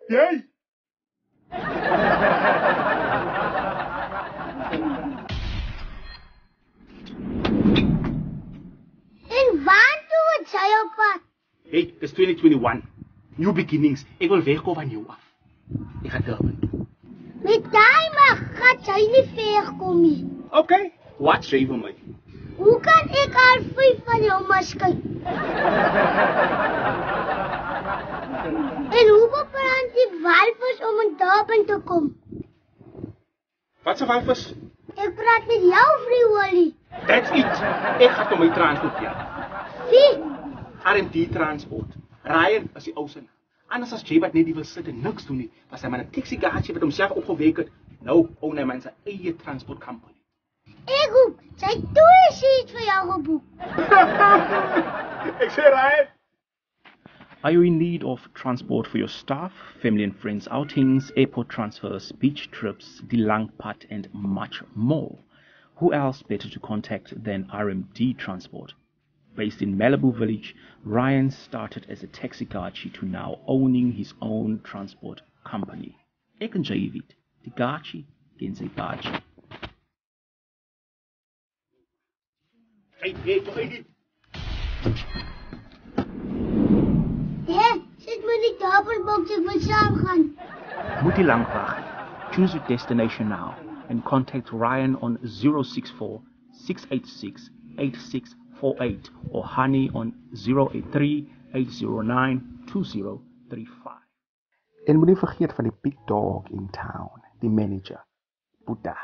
Jy. En waar toe het sy op pad? Hey, dis 2021. New beginnings. Ek wil wegkom van jou af. Ek gaan Durban toe. Met daai mag gaan sy nie ver kom nie. Okay, wat sê jy vir my? Hoe kan ek al 5 van jou maskei? En hoe bepaal die walvis om in Durban te kom? Wat se walvis? Ek praat met jou, Free Wally. That's it. Ek gaan tot my transport ja. Wie? RMD transport. Ryan is die ou se. Anders as J wat net die wil sit en niks doen nie, was hy maar 'n taxi gaatjie wat homself opgewek het. Nou own hy man sy eie transport company. Ek hoop, sy toe is vir jou geboek. Ek sê Ryan. Are you in need of transport for your staff, family and friends outings, airport transfers, beach trips, Dilangpad and much more? Who else better to contact than RMD Transport? Based in Malibu Village, Ryan started as a taxi gachi to now owning his own transport company. Ek en jy weet, die gachi ken sy gachi. Hey, toch niet. Sit met die tafelbox, ek wil saam gaan. Moet nie lang wag. Choose your destination now and contact Ryan on 064 686 8648 or Honey on 083 809 2035. En moenie vergeet van die big dog in town, die manager, Buddha.